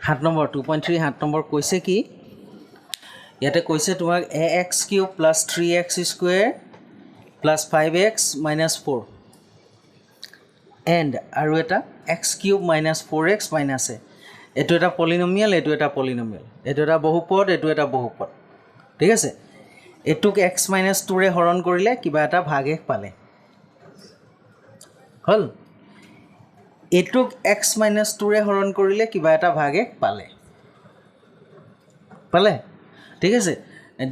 7 number 2.3 7 number কৈছে কি ইয়াতে কৈছে তোমাক ax cube plus 3x square plus 5x minus 4 and আৰু এটা x cube minus 4x minus a এইটো এটা পলিনমিয়েল এইটো এটা পলিনমিয়েল এইটো এটা বহুপদ এইটো এটা বহুপদ ঠিক আছে এটুক x মাইনাছ 2 ৰে হৰণ কৰিলে কিবা এটা ভাগ এক পালে হল এটুক x মাইনাছ 2 ৰে হৰণ কৰিলে কিবা এটা ভাগ এক পালে ঠিক আছে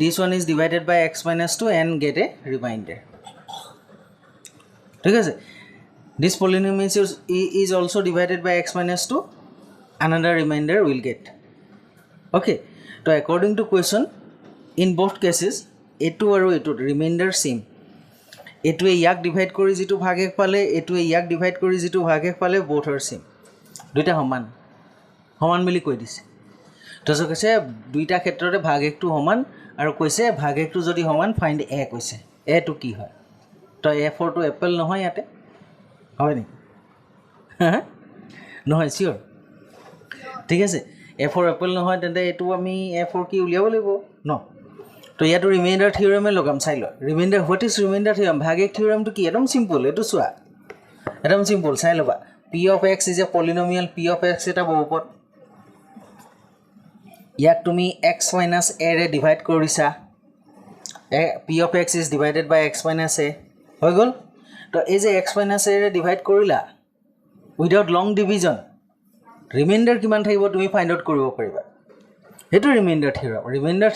this one is divided by x minus 2 and get a remainder ঠিক আছে this polynomial is also divided by x minus 2 another remainder will get okay so according to question in both cases a2 আৰু a2 remainder same এটোৱে ইয়াক divide কৰি যেটো ভাগ এক পালে এটোৱে ইয়াক ডিভাইড কৰি যেটো ভাগ এক পালে both are same দুইটা সমান সমান বুলি কৈ দিছে তো কৈছে দুইটা ক্ষেত্ৰতে ভাগ একটো সমান আৰু কৈছে ভাগ একটো যদি সমান ফাইন্ড a কৈছে a টো কি হয় তো a4 টো এপল নহয় ইয়াতে হয় নি নহয় সিওর ঠিক আছে a4 এপল নহয় তেন্তে এটো আমি a4 কি উলিয়াব লাগিব ন তো ইয়াতো রিমাইন্ডার থিওরেমে লগাম চাই ল reminder what is reminder theorem ভাগ এক থিওরেম তো কি একদম সিম্পল এটো সোয়া একদম সিম্পল চাই লবা p of x is a polynomial p of x এটা বহুপদ ইয়াক তুমি x minus a ৰে ডিভাইড কৰিছা p of x is divided by x minus a হৈ গল তো এই যে x minus a ৰে ডিভাইড কৰিলা উইদাউট লং ডিভিজন ৰিমাইন্ডাৰ কিমান থাকিব তুমি ফাইন্ড আউট কৰিব পাৰিবা হেতু ৰিমাইন্ডাৰ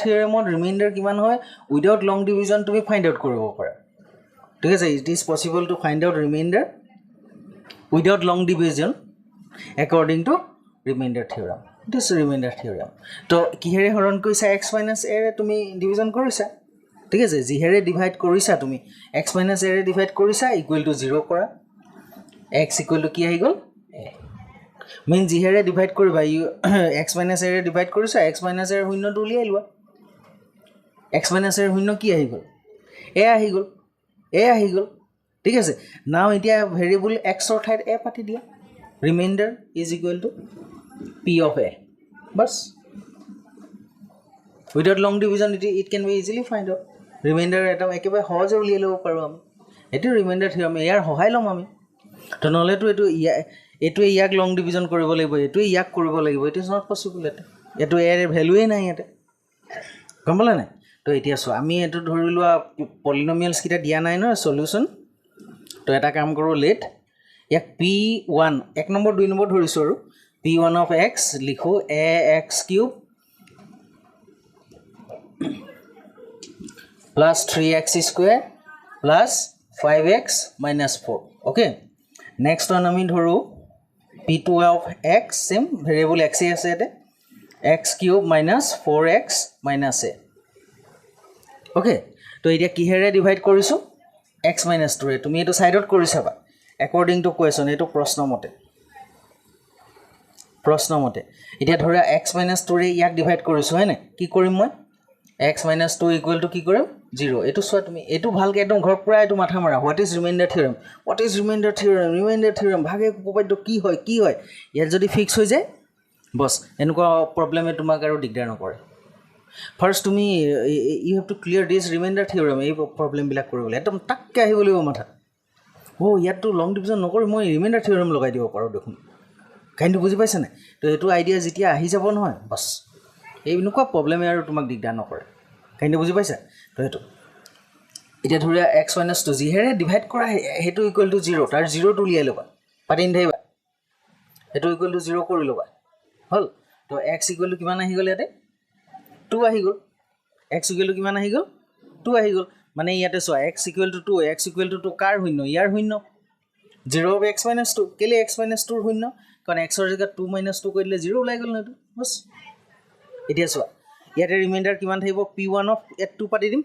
থিওৰেমত ৰিমাইন্ডাৰ কিমান হয় উইদাউট লং ডিভিজন তুমি ফাইন্ড আউট কৰিব পাৰা ঠিক আছে it is possible to find out reminder without long division according to reminder theorem it is reminder theorem তো কিহেৰে হৰণ কৰিছা x minus a ৰে তুমি ডিভিজন কৰিছা ঠিক আছে যিহেৰে ডিভাইড কৰিছা তুমি x minus a ৰে ডিভাইড কৰিছা ইকুৱেল টু 0 কৰা x ইকুৱেল টু কি আহি গল মেন যিহেৰে ডিভাইড কৰিবা x minus a ৰে ডিভাইড কৰিছা x minus a ৰ শূন্যটো উলিয়াই লোৱা x minus a ৰ শূন্য কি আহি গল a আহি গল ঠিক আছে নাও এতিয়া ভেৰিয়েবল x ৰ ঠাইত a পাতি দিয়া reminder is equal to p of a bas without long division it can be easily find out remainder এটা একেবাৰে সহজে উলিয়াই লব পাৰো আমি এটো ৰিমাইন্ডাৰ থিওৰেম ইয়াৰ সহায় লম আমি তো নহলে তো এটো ইয়াক লং ডিভিজন কৰিব লাগিব এটো ইয়াক কৰিব লাগিব ইট ইজ নট পসিবল এটো এৰ ভ্যালুৱে নাই এতে গম পালা নাই তো এতিয়া সো আমি এটো ধৰি লোৱা পলিনোমিয়ালস কিটা দিয়া নাই ন সলিউশন তো এটা কাম কৰো লেট ইয়াক p1 এক নম্বৰ দুই নম্বৰ ধৰিছো আৰু p1 of x লিখো ax cube plus 3x square plus 5x minus 4 okay next one আমি ধৰো p2 of x same variable x আছে এতে x cube minus 4x minus a okay তো এতিয়া কিহেৰে ডিভাইড কৰিছো x minus 2 ৰে তুমি এটো সাইডত কৰিছাবা according to question এটো প্ৰশ্ন মতে এতিয়া ধৰা x minus 2 ৰে ইয়াক ডিভাইড কৰিছো হয়নে কি কৰিম মই x minus 2 ইকুৱেল টু কি কৰিম 0 এটো সোৱা তুমি এটো ভালকে একদম ঘৰ পুৰা এটো মাথা মাৰা হোৱাট ইজ ৰিমাইন্ডাৰ থিওৰেম ভাগে উপপাদ্য কি হয় ইয়াৰ যদি ফিক্স হৈ যায় বস এনেকুৱা প্ৰবলেমে তোমাক আৰু দিগদাৰ নকৰে ফাৰ্স্ট তুমি you have to clear this remainder theorem এই প্ৰবলেম বিলাক কৰিবলৈ একদম টাককে আহিব লাগিব মাথা ও ইয়াতো লং ডিভিজন নকৰি মই ৰিমাইন্ডাৰ থিওৰেম লগাই দিব পাৰো দেখোন কাইন্ড বুজি পাইছা নাই তো এটো আইডিয়া যেতিয়া আহি যাব নহয় বস এই এনেকুৱা প্ৰবলেমে আৰু তোমাক দিগদাৰ নকৰে কাইন্ড বুজি পাইছা তো এটো এতিয়া ধৰা x minus 2 যিহেৰে ডিভাইড কৰা হেতু ইকুৱেল টু 0 তাৰ 0 টো উলিয়াই লবা পাতিন ধৰিবা হেতু ইকুৱেল টু 0 কৰি লবা হল তো x ইকুৱেল টু কিমান আহি গল ইয়াতে 2 আহি গল x ইকুৱেল টু কিমান আহি গল 2 আহি গল মানে ইয়াতে চোৱা x equal to 2 x equal to 2 কাৰ শূন্য ইয়াৰ শূন্য 0 of x minus 2 কেলে x minus 2 শূন্য কাৰণ x ৰ জায়গা 2 minus 2 কৰিলে 0 ওলাই গল নটো বস এতিয়া চোৱা ইয়াতে ৰিমাইন্ডাৰ কিমান থাকিব p1 of 2 পাতি দিম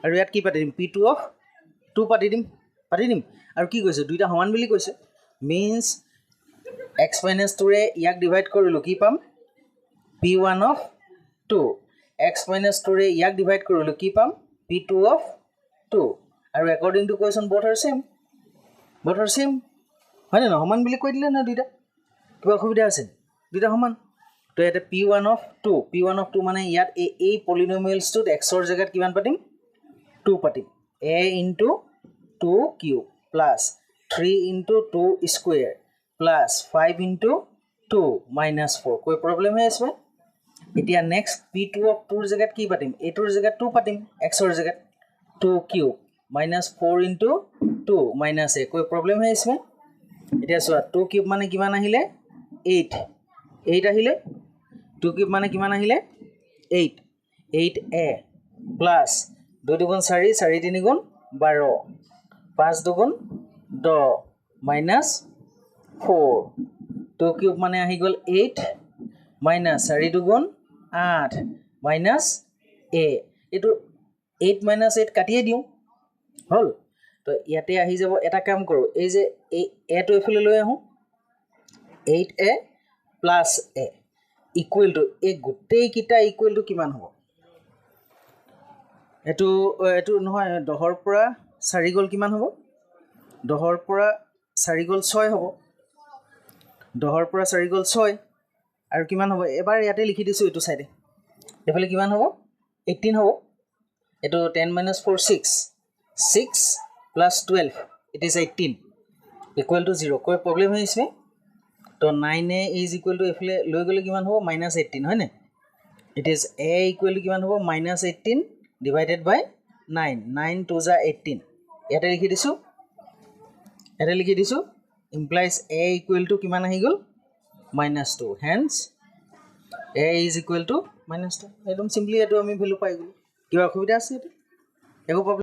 আৰু ইয়াত কি পাতি দিম p2 of 2 পাতি দিম আৰু কি কৈছে দুইটা সমান বুলি কৈছে means x minus 2 ৰে ইয়াক ডিভাইড কৰিলো কি পাম p1 of 2 x minus 2 ৰে ইয়াক ডিভাইড কৰিলো কি পাম p2 of 2 আৰু according to question both are same হয় না সমান বুলি কৈ দিলে না দুইটা কিবা অসুবিধা আছে দুইটা সমান তো ইয়াতে p1 of 2 p1 of 2 মানে ইয়াত এই পলিনমিয়েলছটোত xৰ জেগাত কিমান পাতিম 2 পাতিম a into 2 cube plus 3 into 2 square plus 5 into 2 minus 4 कोई प्रॉब्लम है इसमें इतिया नेक्स्ट p2 of 2 ৰ জেগাত কি পাতিম a2 ৰ জেগাত 2 পাতিম x ৰ জেগাত 2 cube minus 4 into 2 minus a कोई प्रॉब्लम है इसमें इतिया सोआ 2 cube माने किमान আহিলে 8 8 আহিলে 2 cube माने किमान আহিলে 8 8a plus 2 দুগুণ 4 4 3 গুণ 12 5 দুগুণ 10 minus 4 2 cube माने আহি গল 8 minus 4 দুগুণ 8 minus a এটো 8 minus 8 কাটিয়ে দিও হল তো ইয়াতে আহি যাব এটা কাম কৰো এই যে a টো এফালে লৈ আহো 8a plus a equal to a গোটেই কিটা equal to কিমান হ'ব এটো এটো নহয় 10 ৰ পৰা 4 গল কিমান হ'ব 10 ৰ পৰা 4 গল 6 হ'ব 10 ৰ পৰা 4 গল 6 আৰু কিমান হ'ব এবাৰ ইয়াতে লিখি দিছো এটো সাইডে এফালে কিমান হ'ব 18 হ'ব এটো 10 minus 4 6 6 plus 12 it is 18 equal to 0 कोई प्रॉब्लम है इसमें तो 9a is equal to एफले লৈ গলে কিমান হ'ব -18 হয় না it is a equal to কিমান হ'ব -18 divided by 9 9 to the 18 ইয়াতে লিখি দিছো implies a equal to কিমান আহি গল -2 hence a is equal to -2 একদম সিম্পলি এটো আমি ভ্যালু পাই গলো কিবা অসুবিধা আছে এটো একো